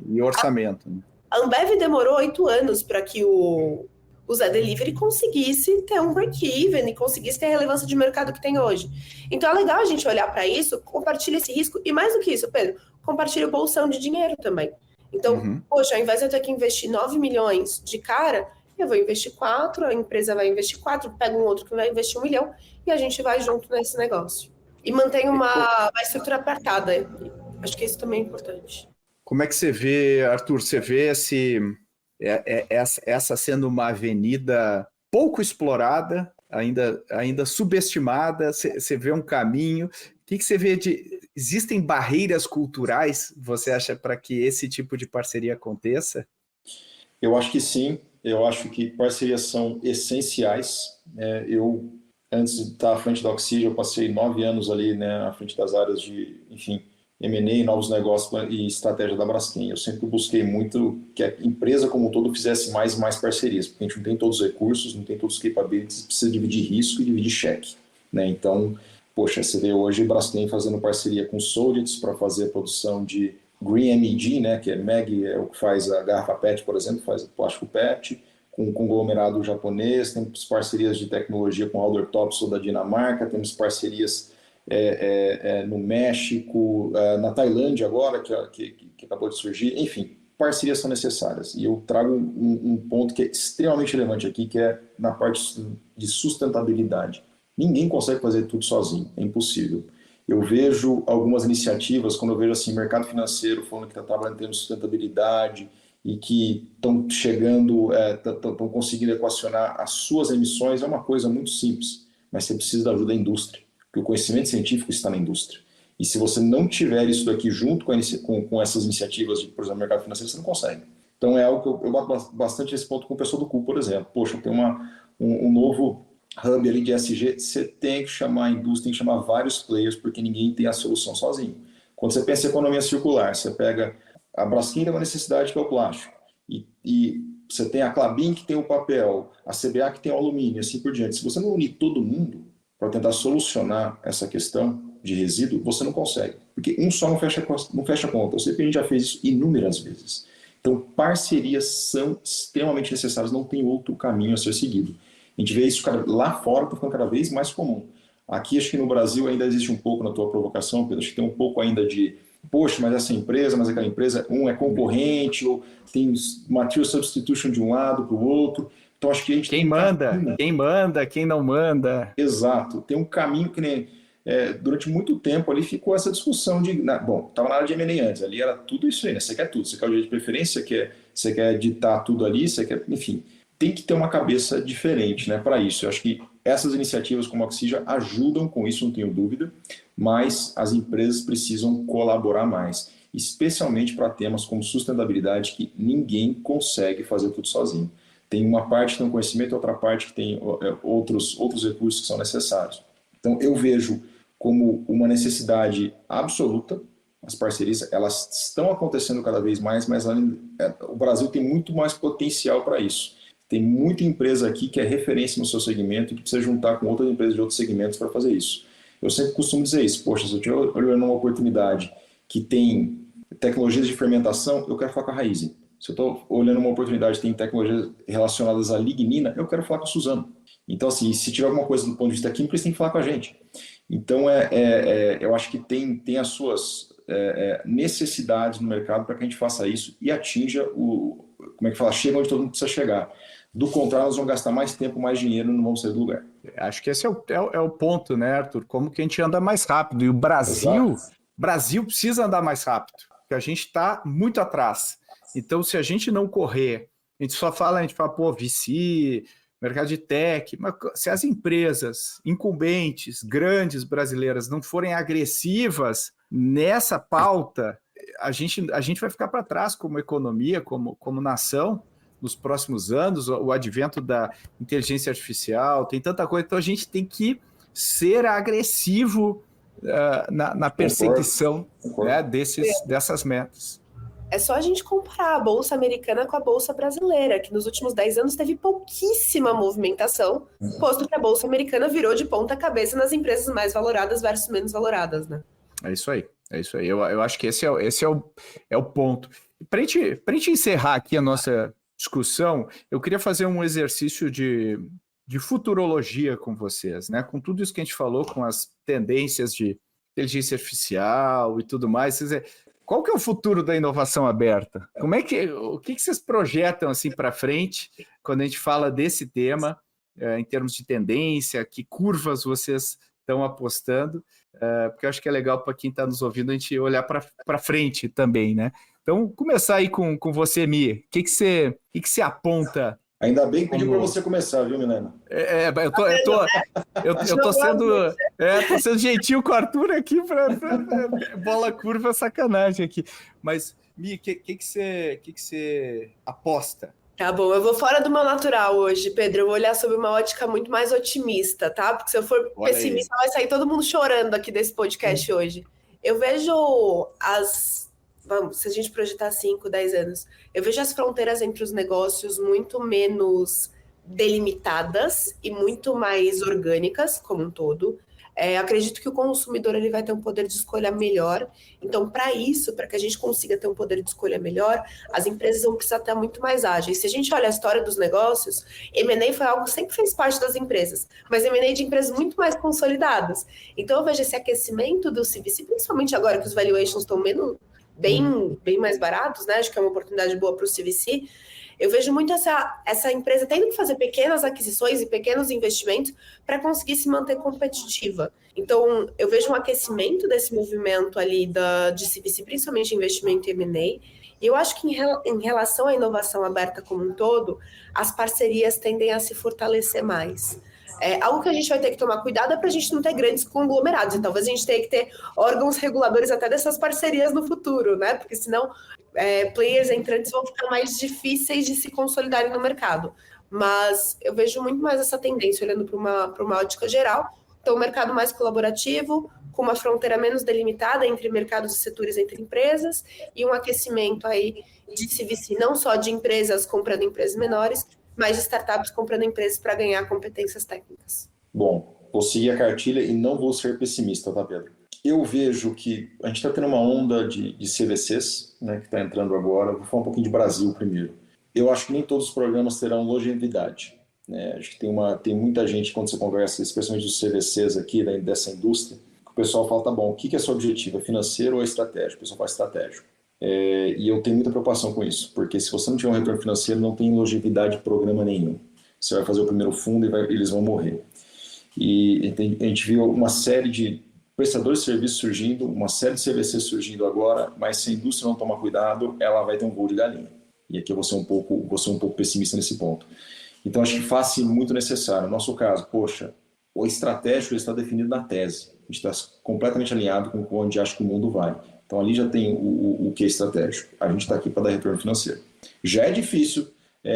e orçamento. A Ambev demorou 8 anos para que o Zé Delivery conseguisse ter um break-even e conseguisse ter a relevância de mercado que tem hoje. Então é legal a gente olhar para isso, compartilhar esse risco, e mais do que isso, Pedro, compartilha o bolsão de dinheiro também. Então, poxa, ao invés de eu ter que investir 9 milhões de cara, eu vou investir 4, a empresa vai investir 4, pega um outro que vai investir 1 milhão, e a gente vai junto nesse negócio. E mantém uma estrutura apertada. Acho que isso também é importante. Como é que você vê, Arthur? Você vê essa sendo uma avenida pouco explorada, ainda subestimada? Você vê um caminho? O que você vê existem barreiras culturais, você acha, para que esse tipo de parceria aconteça? Eu acho que sim. Eu acho que parcerias são essenciais. Eu, antes de estar à frente da Oxygea, eu passei 9 anos ali, né, à frente das áreas de, enfim, M&A, novos negócios e estratégia da Braskem. Eu sempre busquei muito que a empresa como um todo fizesse mais e mais parcerias, porque a gente não tem todos os recursos, não tem todos os capabilities, precisa dividir risco e dividir cheque, né? Então, poxa, você vê hoje a Braskem fazendo parceria com Sojitz para fazer a produção de Green MEG, né, que é MEG, é o que faz a garrafa PET, por exemplo, faz o plástico PET, com um conglomerado japonês, temos parcerias de tecnologia com Haldor Topsoe da Dinamarca, temos parcerias no México, na Tailândia agora, que acabou de surgir. Enfim, parcerias são necessárias. E eu trago um ponto que é extremamente relevante aqui, que é na parte de sustentabilidade. Ninguém consegue fazer tudo sozinho, é impossível. Eu vejo algumas iniciativas, quando eu vejo assim, mercado financeiro falando que está trabalhando em termos de sustentabilidade e que estão chegando, estão conseguindo equacionar as suas emissões, é uma coisa muito simples, mas você precisa da ajuda da indústria. Porque o conhecimento científico está na indústria. E se você não tiver isso daqui junto com essas iniciativas de, por exemplo, mercado financeiro, você não consegue. Então é algo que eu bato bastante esse ponto com o pessoal do CUL, por exemplo. Poxa, tem um novo hub ali de ESG, você tem que chamar a indústria, tem que chamar vários players, porque ninguém tem a solução sozinho. Quando você pensa em economia circular, você pega a Braskem, tem uma necessidade que é o plástico, e você tem a Klabin, que tem o papel, a CBA, que tem o alumínio, e assim por diante. Se você não unir todo mundo para tentar solucionar essa questão de resíduo, você não consegue. Porque um só não fecha conta. Eu sei que a gente já fez isso inúmeras vezes. Então, parcerias são extremamente necessárias, não tem outro caminho a ser seguido. A gente vê isso lá fora, está ficando cada vez mais comum. Aqui, acho que no Brasil ainda existe um pouco, na tua provocação, Pedro, acho que tem um pouco ainda de, poxa, mas essa empresa, mas aquela empresa, um é concorrente, ou tem material substitution de um lado para o outro. Então, acho que a gente quem manda, quem não manda. Exato. Tem um caminho que nem... durante muito tempo ali ficou essa discussão de... Bom, estava na área de M&A antes, ali era tudo isso aí, né? Você quer tudo, você quer o direito de preferência, você quer ditar tudo ali, você quer... Enfim, tem que ter uma cabeça diferente, né, para isso. Eu acho que essas iniciativas como a Oxygea ajudam com isso, não tenho dúvida, mas as empresas precisam colaborar mais, especialmente para temas como sustentabilidade, que ninguém consegue fazer tudo sozinho. Tem uma parte que tem um conhecimento e outra parte que tem outros recursos que são necessários. Então, eu vejo como uma necessidade absoluta, as parcerias, elas estão acontecendo cada vez mais, mas o Brasil tem muito mais potencial para isso. Tem muita empresa aqui que é referência no seu segmento e que precisa juntar com outras empresas de outros segmentos para fazer isso. Eu sempre costumo dizer isso, poxa, se eu estiver olhando uma oportunidade que tem tecnologias de fermentação, eu quero falar com a Raízen. Se eu estou olhando uma oportunidade que tem tecnologias relacionadas à lignina, eu quero falar com a Suzano. Então, assim, se tiver alguma coisa do ponto de vista químico, eles têm que falar com a gente. Então, eu acho que tem as suas necessidades no mercado para que a gente faça isso e atinja chega onde todo mundo precisa chegar. Do contrário, nós vamos gastar mais tempo, mais dinheiro e não vamos sair do lugar. Acho que esse é o ponto, né, Arthur? Como que a gente anda mais rápido. E o Brasil precisa andar mais rápido, porque a gente está muito atrás. Então, se a gente não correr, a gente fala, pô, VC, mercado de tech, mas se as empresas incumbentes, grandes brasileiras, não forem agressivas nessa pauta, a gente vai ficar para trás como economia, como nação, nos próximos anos, o advento da inteligência artificial, tem tanta coisa, então a gente tem que ser agressivo na perseguição, né, dessas metas. É só a gente comparar a Bolsa Americana com a Bolsa Brasileira, que nos últimos 10 anos teve pouquíssima movimentação, posto que a Bolsa Americana virou de ponta cabeça nas empresas mais valoradas versus menos valoradas, né? É isso aí. Eu acho que esse é o ponto. Para a gente encerrar aqui a nossa discussão, eu queria fazer um exercício de futurologia com vocês, né? Com tudo isso que a gente falou, com as tendências de inteligência artificial e tudo mais. Qual que é o futuro da inovação aberta? O que vocês projetam assim para frente quando a gente fala desse tema, em termos de tendência? Que curvas vocês estão apostando? Porque eu acho que é legal para quem está nos ouvindo a gente olhar para frente também, né? Então, começar aí com você, Mi. O que você aponta? Ainda bem que pediu para você começar, viu, Milena? Eu tô sendo gentil com o Arthur aqui para bola curva, sacanagem aqui. Mas, Mi, o que você aposta? Tá bom, eu vou fora do meu natural hoje, Pedro. Eu vou olhar sob uma ótica muito mais otimista, tá? Porque se eu for pessimista, vai sair todo mundo chorando aqui desse podcast hoje. Eu vejo se a gente projetar 5, 10 anos, eu vejo as fronteiras entre os negócios muito menos delimitadas e muito mais orgânicas, como um todo. Acredito que o consumidor ele vai ter um poder de escolha melhor. Então, para que a gente consiga ter um poder de escolha melhor, as empresas vão precisar estar muito mais ágeis. Se a gente olha a história dos negócios, M&A foi algo que sempre fez parte das empresas, mas M&A de empresas muito mais consolidadas. Então, eu vejo esse aquecimento do CVC, principalmente agora que os valuations estão bem mais baratos, né? Acho que é uma oportunidade boa para o CVC. Eu vejo muito essa empresa tendo que fazer pequenas aquisições e pequenos investimentos para conseguir se manter competitiva. Então, eu vejo um aquecimento desse movimento ali de CVC, principalmente investimento em M&A. E eu acho que em relação à inovação aberta como um todo, as parcerias tendem a se fortalecer mais. Algo que a gente vai ter que tomar cuidado é para a gente não ter grandes conglomerados. E talvez a gente tenha que ter órgãos reguladores até dessas parcerias no futuro, né? Porque senão players entrantes vão ficar mais difíceis de se consolidarem no mercado. Mas eu vejo muito mais essa tendência, olhando para uma ótica geral. Então, um mercado mais colaborativo, com uma fronteira menos delimitada entre mercados e setores entre empresas, e um aquecimento aí de CVC, não só de empresas comprando empresas menores, mas de startups comprando empresas para ganhar competências técnicas. Bom, vou seguir a cartilha e não vou ser pessimista, tá, Pedro? Eu vejo que a gente está tendo uma onda de CVCs, né, que está entrando agora. Vou falar um pouquinho de Brasil primeiro. Eu acho que nem todos os programas terão longevidade, né? Acho que tem muita gente, quando você conversa, especialmente dos CVCs aqui, dessa indústria, que o pessoal fala, tá bom, o que é seu objetivo? É financeiro ou é estratégico? O pessoal faz estratégico. E eu tenho muita preocupação com isso, porque se você não tiver um retorno financeiro, não tem longevidade de programa nenhum. Você vai fazer o primeiro fundo e eles vão morrer. E a gente viu uma série de prestadores de serviços surgindo, uma série de CVCs surgindo agora, mas se a indústria não tomar cuidado, ela vai ter um voo de galinha. E aqui eu vou ser um pouco pessimista nesse ponto. Então, acho que faz muito necessário. No nosso caso, o estratégico está definido na tese. A gente está completamente alinhado com onde acha que o mundo vai. Então, ali já tem o que é estratégico. A gente está aqui para dar retorno financeiro. Já é difícil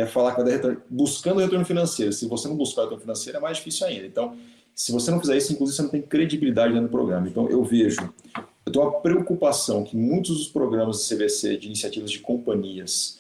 falar que vai dar retorno, buscando retorno financeiro. Se você não buscar retorno financeiro, é mais difícil ainda. Então, se você não fizer isso, inclusive, você não tem credibilidade dentro do programa. Então, eu tenho uma preocupação que muitos dos programas de CVC, de iniciativas de companhias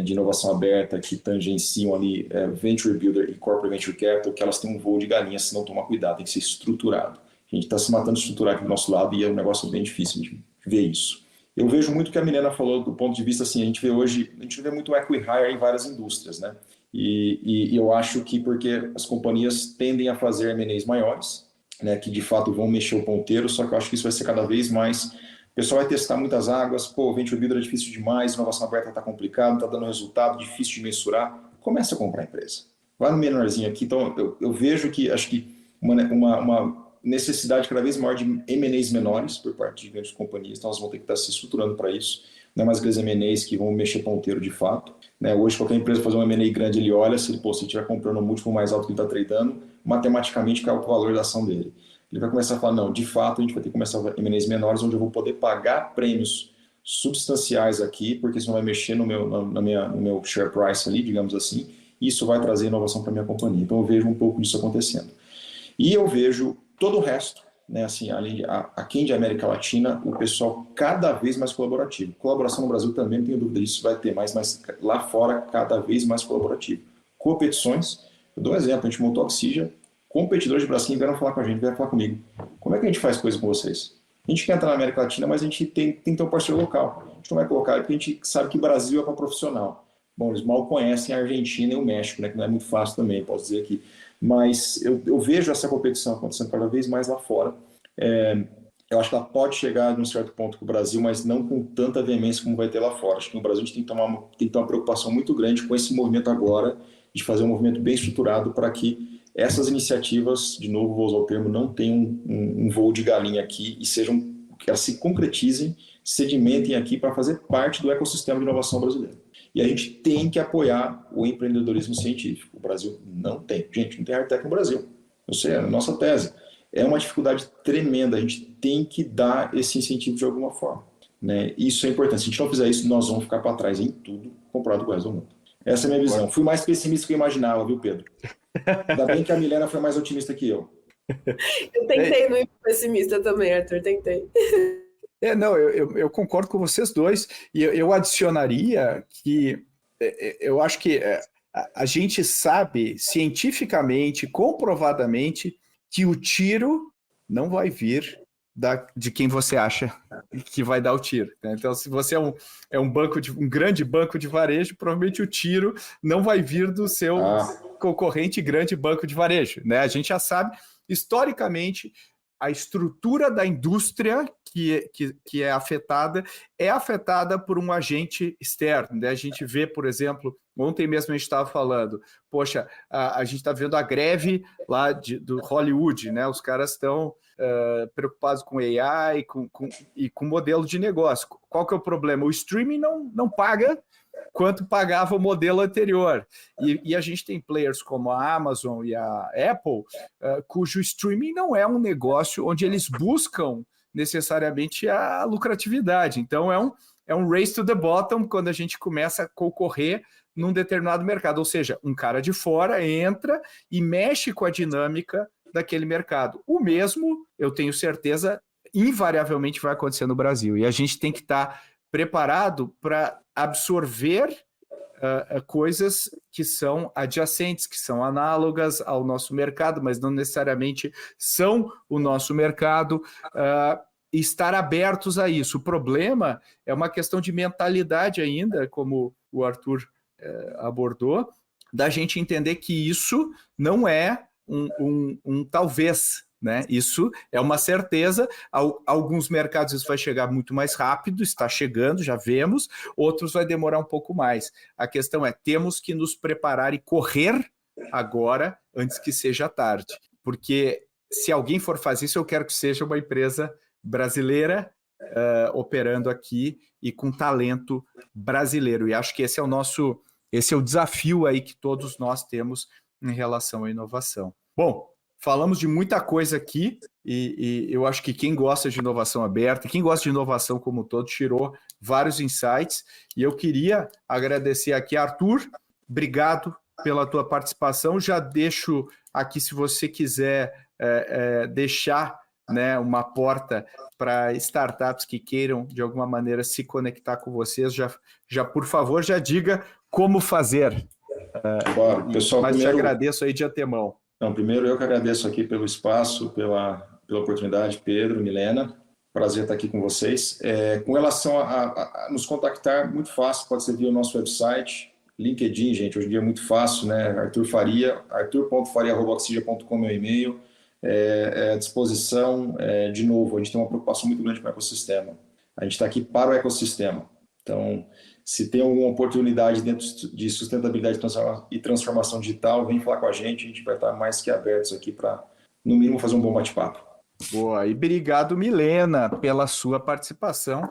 de inovação aberta, que tangenciam ali Venture Builder e Corporate Venture Capital, que elas têm um voo de galinha se não tomar cuidado, tem que ser estruturado. A gente está se matando de estruturar aqui do nosso lado e é um negócio bem difícil de ver isso. Eu vejo muito o que a Milena falou do ponto de vista, assim, a gente vê muito acqui-hire em várias indústrias, né? E eu acho que porque as companhias tendem a fazer M&As maiores, né, que de fato vão mexer o ponteiro, só que eu acho que isso vai ser cada vez mais. O pessoal vai testar muitas águas, Venture Builder é difícil demais, inovação aberta está complicado, está dando resultado, difícil de mensurar. Começa a comprar a empresa. Vai no menorzinho aqui. Então eu vejo que acho que uma necessidade cada vez maior de M&As menores por parte de grandes companhias, então elas vão ter que estar se estruturando para isso. Não é mais aqueles M&As que vão mexer ponteiro de fato. Né? Hoje, qualquer empresa fazer um M&A grande, ele olha, se ele estiver comprando um múltiplo mais alto que ele está tradando, matematicamente cai o valor da ação dele. Ele vai começar a falar, não, de fato, a gente vai ter que começar a M&As menores, onde eu vou poder pagar prêmios substanciais aqui, porque isso não vai mexer no meu share price ali, digamos assim, e isso vai trazer inovação para a minha companhia. Então, eu vejo um pouco disso acontecendo. E eu vejo todo o resto, né, assim, aquém de América Latina, o pessoal cada vez mais colaborativo. Colaboração no Brasil também, não tenho dúvida disso, vai ter mais, mas lá fora cada vez mais colaborativo. Competições, eu dou um exemplo, a gente montou a Oxygen, competidores de Braskem vieram falar com a gente, vieram falar comigo. Como é que a gente faz coisa com vocês? A gente quer entrar na América Latina, mas a gente tem que ter um parceiro local. A gente não vai colocar, porque a gente sabe que o Brasil é para profissional. Bom, eles mal conhecem a Argentina e o México, né, que não é muito fácil também, posso dizer aqui. Mas eu vejo essa competição acontecendo cada vez mais lá fora. Eu acho que ela pode chegar de um certo ponto com o Brasil, mas não com tanta veemência como vai ter lá fora. Acho que no Brasil a gente tem que ter uma preocupação muito grande com esse movimento agora, de fazer um movimento bem estruturado para que essas iniciativas, de novo vou usar o termo, não tenham um voo de galinha aqui e que elas se concretizem, sedimentem aqui para fazer parte do ecossistema de inovação brasileiro. E a gente tem que apoiar o empreendedorismo científico. O Brasil não tem. Gente, não tem hardtech no Brasil. Eu sei, é a nossa tese. É uma dificuldade tremenda. A gente tem que dar esse incentivo de alguma forma, né? Isso é importante. Se a gente não fizer isso, nós vamos ficar para trás em tudo comparado com o resto do mundo. Essa é a minha visão. Fui mais pessimista do que eu imaginava, viu, Pedro? Ainda bem que a Milena foi mais otimista que eu. Eu tentei não ir pessimista também, Arthur, tentei. Não, eu concordo com vocês dois, e eu adicionaria que eu acho que a gente sabe cientificamente, comprovadamente, que o tiro não vai vir de quem você acha que vai dar o tiro, né? Então, se você é um grande banco de varejo, provavelmente o tiro não vai vir do seu concorrente grande banco de varejo, né? A gente já sabe, historicamente, a estrutura da indústria que é afetada por um agente externo, né? A gente vê, por exemplo, ontem mesmo a gente estava falando, poxa, a gente está vendo a greve lá do Hollywood, né? Os caras estão preocupados com AI e com modelo de negócio. Qual que é o problema? O streaming não paga quanto pagava o modelo anterior. E a gente tem players como a Amazon e a Apple, cujo streaming não é um negócio onde eles buscam necessariamente a lucratividade. Então, é um race to the bottom quando a gente começa a concorrer num determinado mercado. Ou seja, um cara de fora entra e mexe com a dinâmica daquele mercado. O mesmo, eu tenho certeza, invariavelmente vai acontecer no Brasil. E a gente tem que estar preparado para absorver coisas que são adjacentes, que são análogas ao nosso mercado, mas não necessariamente são o nosso mercado, e estar abertos a isso. O problema é uma questão de mentalidade ainda, como o Arthur abordou, da gente entender que isso não é um talvez, né? Isso é uma certeza. Alguns mercados isso vai chegar muito mais rápido, está chegando, já vemos, outros vai demorar um pouco mais. A questão é, temos que nos preparar e correr agora, antes que seja tarde, porque se alguém for fazer isso, eu quero que seja uma empresa brasileira operando aqui e com talento brasileiro, e acho que esse é o desafio aí que todos nós temos em relação à inovação. Bom, falamos de muita coisa aqui e eu acho que quem gosta de inovação aberta, quem gosta de inovação como um todo, tirou vários insights, e eu queria agradecer aqui, Arthur, obrigado pela tua participação. Já deixo aqui, se você quiser deixar, né, uma porta para startups que queiram de alguma maneira se conectar com vocês, já por favor, já diga como fazer. Claro, pessoal, mas primeiro, te agradeço aí de antemão. Não, primeiro eu que agradeço aqui pelo espaço, pela oportunidade, Pedro, Milena, prazer estar aqui com vocês. Com relação a nos contactar, muito fácil, pode ser via o nosso website, LinkedIn, gente, hoje em dia é muito fácil, né? Arthur Faria, arthur.faria@oxygen.com, meu e-mail, à disposição. De novo, a gente tem uma preocupação muito grande com o ecossistema. A gente está aqui para o ecossistema. Então, se tem alguma oportunidade dentro de sustentabilidade e transformação digital, vem falar com a gente vai estar mais que abertos aqui para, no mínimo, fazer um bom bate-papo. Boa, e obrigado, Milena, pela sua participação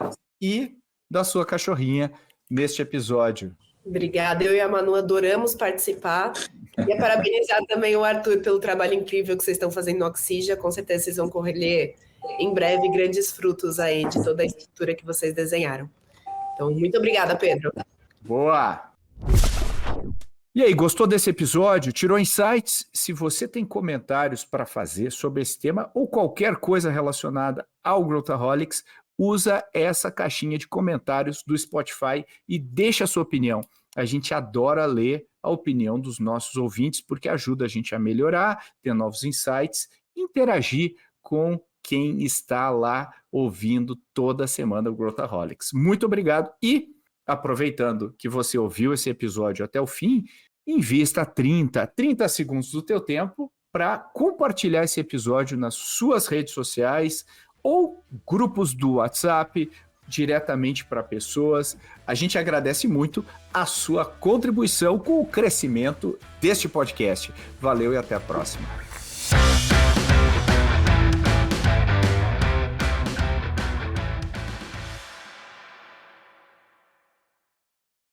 e da sua cachorrinha neste episódio. Obrigada, eu e a Manu adoramos participar. E parabenizar também o Arthur pelo trabalho incrível que vocês estão fazendo no Oxygen. Com certeza vocês vão colher em breve grandes frutos aí de toda a estrutura que vocês desenharam. Então, muito obrigada, Pedro. Boa! E aí, gostou desse episódio? Tirou insights? Se você tem comentários para fazer sobre esse tema ou qualquer coisa relacionada ao Growthaholics, usa essa caixinha de comentários do Spotify e deixa a sua opinião. A gente adora ler a opinião dos nossos ouvintes porque ajuda a gente a melhorar, ter novos insights, interagir com quem está lá ouvindo toda semana o Growthaholics. Muito obrigado e, aproveitando que você ouviu esse episódio até o fim, invista 30 segundos do teu tempo para compartilhar esse episódio nas suas redes sociais ou grupos do WhatsApp, diretamente para pessoas. A gente agradece muito a sua contribuição com o crescimento deste podcast. Valeu e até a próxima.